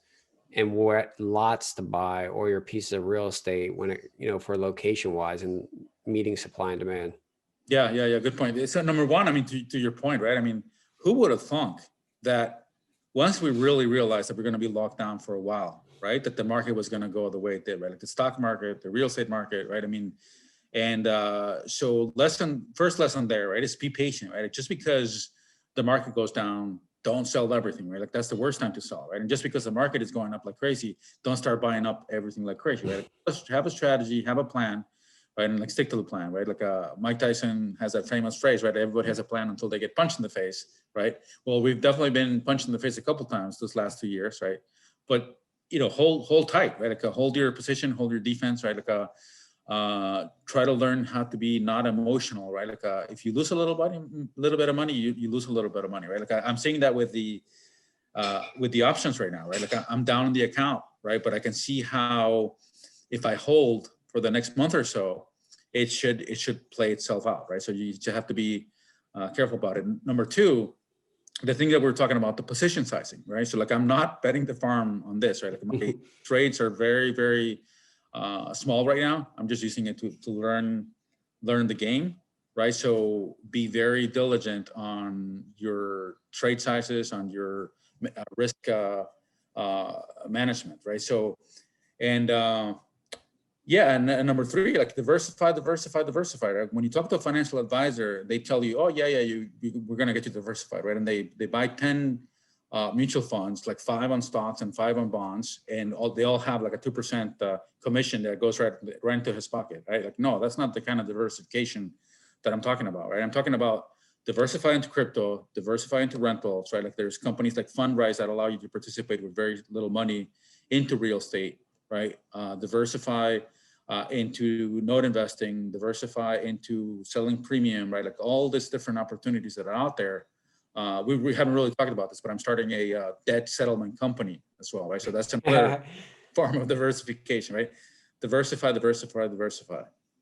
and what lots to buy or your pieces of real estate when it, for location wise and meeting supply and demand? Yeah. Good point. So number one, I mean, to your point, right? I mean, who would have thunk that once we really realized that we're going to be locked down for a while, right? That the market was going to go the way it did, right? Like the stock market, the real estate market, right? I mean, and so first lesson there, right, is be patient, right? Just because the market goes down, don't sell everything, right? Like that's the worst time to sell, right? And just because the market is going up like crazy, don't start buying up everything like crazy, right? Like, have a strategy, have a plan, right? And like stick to the plan, right? Like Mike Tyson has that famous phrase, right? Everybody has a plan until they get punched in the face, right? Well, we've definitely been punched in the face a couple of times this last 2 years, right? But hold tight, right? Like hold your position, hold your defense, right? Like try to learn how to be not emotional, right? Like if you lose a little bit of money, you lose a little bit of money, right? Like I'm seeing that with the options right now, right? Like I'm down in the account, right? But I can see how if I hold for the next month or so, it should play itself out, right? So you just have to be careful about it. Number two, the thing that we're talking about, the position sizing, right? So like I'm not betting the farm on this, right? Like my trades are very, very small right now. I'm just using it to learn the game, right? So be very diligent on your trade sizes, on your risk management, right? So, and number three, like diversify. Right? When you talk to a financial advisor, they tell you, oh yeah, we're gonna get you diversified, right? And they buy 10 mutual funds, like 5 on stocks and 5 on bonds, and they all have like a 2% commission that goes right into his pocket, right? Like, no, that's not the kind of diversification that I'm talking about, right? I'm talking about diversify into crypto, diversify into rentals, right? Like there's companies like Fundrise that allow you to participate with very little money into real estate, right? Diversify into note investing, diversify into selling premium, right? Like all these different opportunities that are out there. We haven't really talked about this, but I'm starting a debt settlement company as well, right? So that's another form of diversification, right? Diversify.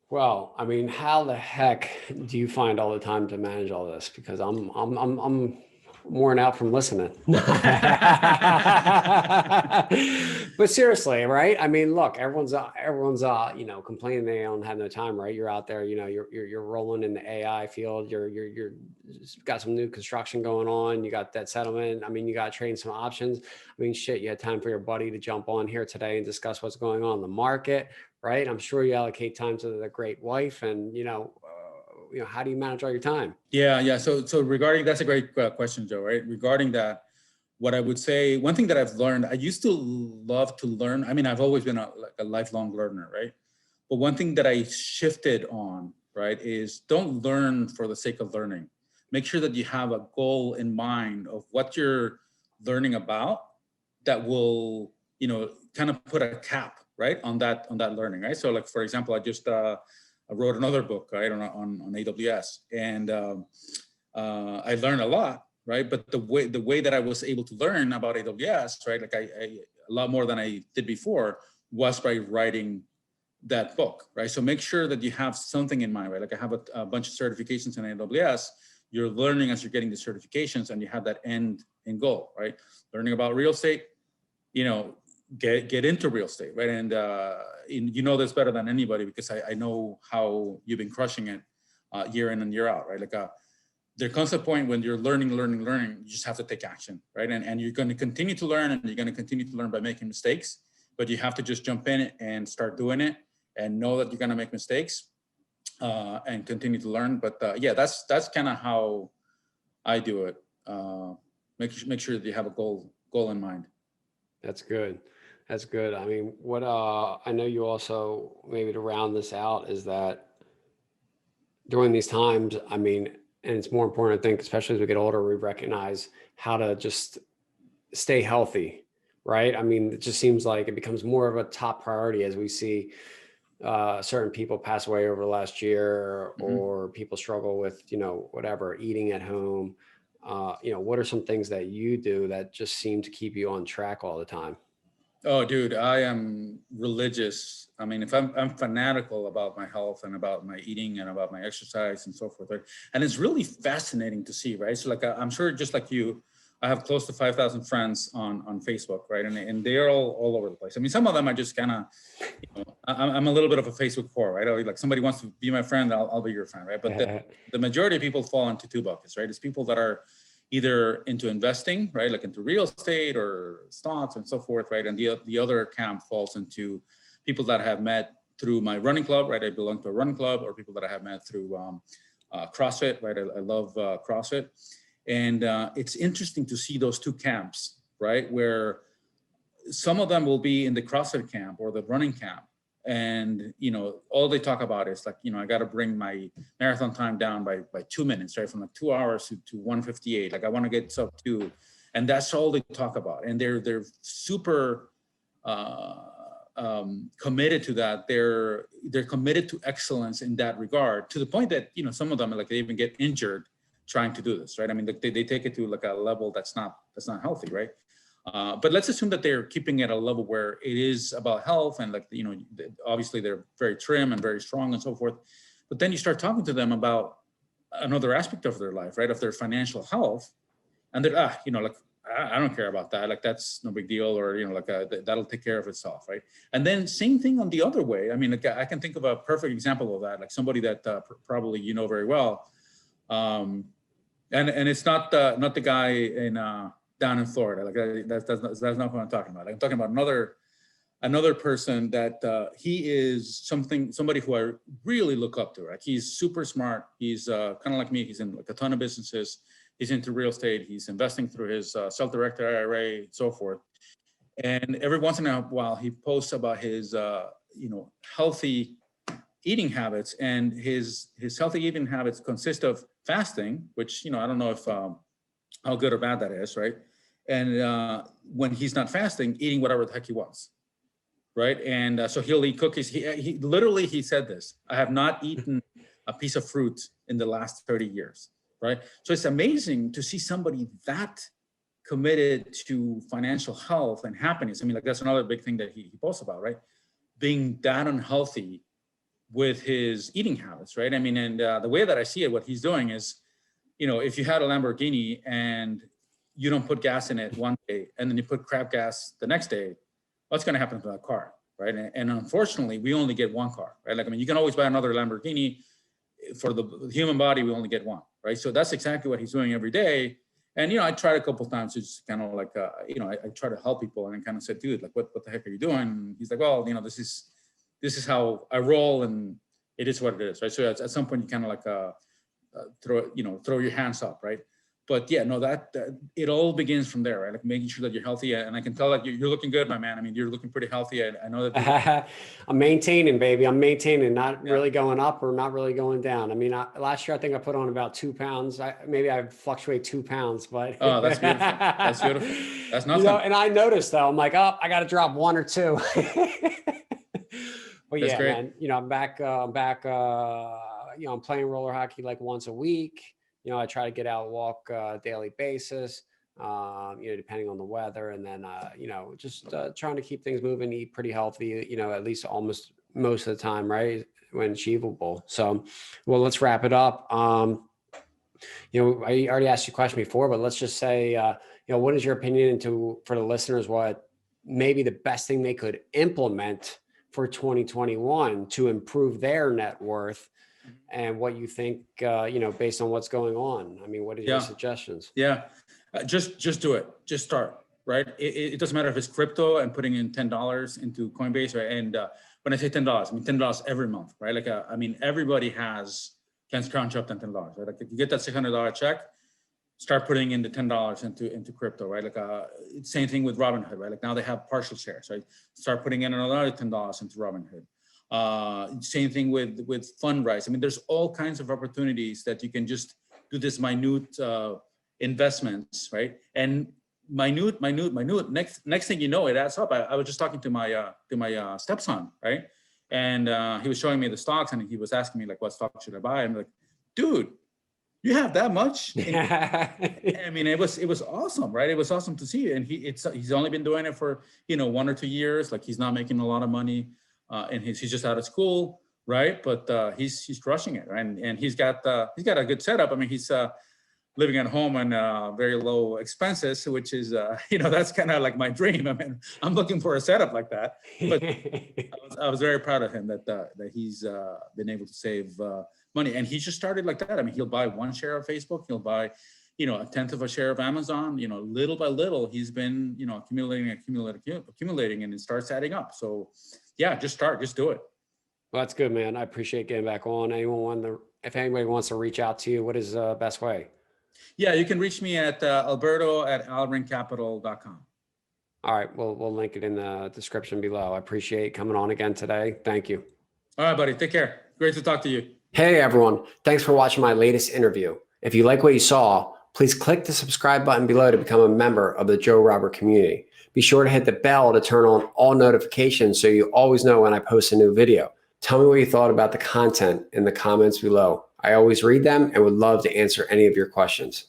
Well, I mean, how the heck do you find all the time to manage all this? Because I'm worn out from listening. But seriously, right? I mean, look, everyone's complaining they don't have no time, right? You're out there, you're rolling in the AI field. You're got some new construction going on. You got that settlement. I mean, you got trading some options. I mean, shit, you had time for your buddy to jump on here today and discuss what's going on in the market, right? I'm sure you allocate time to the great wife and, how do you manage all your time? Yeah. So regarding, that's a great question, Joe, right? Regarding that, what I would say, one thing that I've learned, I used to love to learn. I mean, I've always been a lifelong learner, right? But one thing that I shifted on, right, is don't learn for the sake of learning. Make sure that you have a goal in mind of what you're learning about that will, kind of put a cap, right, on that learning, right? So like, for example, I just I wrote another book, right, on AWS, and I learned a lot, right? But the way that I was able to learn about AWS, right, like I a lot more than I did before, was by writing that book, right? So make sure that you have something in mind, right? Like I have a bunch of certifications in AWS. You're learning as you're getting the certifications, and you have that end goal, right? Learning about real estate, get into real estate, right? And you know this better than anybody, because I know how you've been crushing it year in and year out, right? There comes a point when you're learning, you just have to take action, right? And you're going to continue to learn, and you're going to continue to learn by making mistakes, but you have to just jump in and start doing it and know that you're going to make mistakes and continue to learn. But yeah, that's kind of how I do it. Make sure that you have a goal in mind. That's good. That's good. I mean, what I know you also, maybe to round this out, is that during these times, I mean, and it's more important, I think, especially as we get older, we recognize how to just stay healthy, right? I mean, it just seems like it becomes more of a top priority as we see certain people pass away over the last year, or people struggle with, whatever, eating at home. What are some things that you do that just seem to keep you on track all the time? Oh, dude, I am religious. I mean, if I'm fanatical about my health and about my eating and about my exercise and so forth, right? And it's really fascinating to see, right? So I'm sure just like you, I have close to 5,000 friends on Facebook, right? And they're all over the place. I mean, some of them are just kind of, I'm a little bit of a Facebook whore, right? Like somebody wants to be my friend, I'll be your friend, right? But the majority of people fall into two buckets, right? It's people that are either into investing, right? Like into real estate or stocks and so forth, right? And the other camp falls into people that I have met through my running club, right? I belong to a running club, or people that I have met through CrossFit, right? I love CrossFit. And it's interesting to see those two camps, right? Where some of them will be in the CrossFit camp or the running camp. And, all they talk about is like, I got to bring my marathon time down by 2 minutes, right? From like 2 hours to 1:58. Like I want to get sub 2. And that's all they talk about. And they're super committed to that. They're committed to excellence in that regard, to the point that, some of them, like, they even get injured trying to do this, right? I mean, they take it to like a level that's not healthy, right? But let's assume that they're keeping it at a level where it is about health, and like, obviously they're very trim and very strong and so forth. But then you start talking to them about another aspect of their life, right? Of their financial health. And they're, like, I don't care about that. Like, that's no big deal, or, that'll take care of itself, right? And then same thing on the other way. I mean, like, I can think of a perfect example of that, like somebody that probably very well. And it's not the guy in down in Florida. Like that's not what I'm talking about. I'm talking about another person that he is somebody who I really look up to. Right? He's super smart. He's kind of like me. He's in like a ton of businesses. He's into real estate. He's investing through his self-directed IRA and so forth. And every once in a while, he posts about his healthy eating habits, and his healthy eating habits consist of fasting, which I don't know if how good or bad that is, right? And when he's not fasting, eating whatever the heck he wants, right? And so he'll eat cookies. He literally, he said this: I have not eaten a piece of fruit in the last 30 years, right? So it's amazing to see somebody that committed to financial health and happiness. I mean, like, that's another big thing that he posts about, right? Being that unhealthy with his eating habits, right? I mean, and the way that I see it, what he's doing is, if you had a Lamborghini and you don't put gas in it one day, and then you put crap gas the next day, what's going to happen to that car, right? And unfortunately, we only get one car, right? Like, I mean, you can always buy another Lamborghini. For the human body, we only get one, right? So that's exactly what he's doing every day. And, I tried a couple of times to just kind of like, I try to help people, and I kind of said, dude, like, what the heck are you doing? And he's like, well, this is how I roll, and it is what it is, right? So at some point, you kind of like throw your hands up, right? But yeah, no, that it all begins from there, right? Like making sure that you're healthy. And I can tell that you're looking good, my man. I mean, you're looking pretty healthy. I know that. I'm maintaining, baby. I'm maintaining, not really going up or not really going down. I mean, last year, I think I put on about 2 pounds. Maybe I fluctuate 2 pounds, but. Oh, that's beautiful. That's beautiful. That's nothing. And I noticed though, I'm like, oh, I got to drop 1 or 2. But that's yeah, great. man, I'm back. I'm playing roller hockey like once a week. I try to get out and walk daily basis, depending on the weather. And then, just trying to keep things moving, eat pretty healthy, at least almost most of the time, right? When achievable. So, well, let's wrap it up. I already asked you a question before, but let's just say, what is your opinion for the listeners, what maybe the best thing they could implement for 2021 to improve their net worth and what you think, based on what's going on. I mean, what are your suggestions? Yeah, just do it. Just start, right? It doesn't matter if it's crypto and putting in $10 into Coinbase, right? And when I say $10, I mean $10 every month, right? Like, everybody can scrounge up that $10, right? Like if you get that $600 check, start putting in the $10 into crypto, right? Like same thing with Robinhood, right? Like now they have partial shares, right? Start putting in another $10 into Robinhood. Same thing with Fundrise. I mean, there's all kinds of opportunities that you can just do this minute investments, right? And minute. Next thing you know, it adds up. I was just talking to my stepson, right? And he was showing me the stocks, and he was asking me like, what stock should I buy? I'm like, dude, you have that much? I mean, it was awesome, right? It was awesome to see. And he's only been doing it for 1 or 2 years. Like he's not making a lot of money, and he's just out of school, right? But he's crushing it, right? And he's got a good setup. I mean, he's living at home on very low expenses, which is that's kind of like my dream. I mean, I'm looking for a setup like that. But I was very proud of him that he's been able to save money, and he just started like that. I mean, he'll buy 1 share of Facebook, he'll buy, a 1/10 of a share of Amazon. Little by little, he's been accumulating, and it starts adding up. So, yeah, just do it. Well, that's good, man. I appreciate getting back on. If anybody wants to reach out to you, what is the best way? Yeah, you can reach me at alberto@alrincapital.com. All right, we'll link it in the description below. I appreciate coming on again today. Thank you. All right, buddy. Take care. Great to talk to you. Hey, everyone. Thanks for watching my latest interview. If you like what you saw, please click the subscribe button below to become a member of the Joe Robert community. Be sure to hit the bell to turn on all notifications so you always know when I post a new video. Tell me what you thought about the content in the comments below. I always read them and would love to answer any of your questions.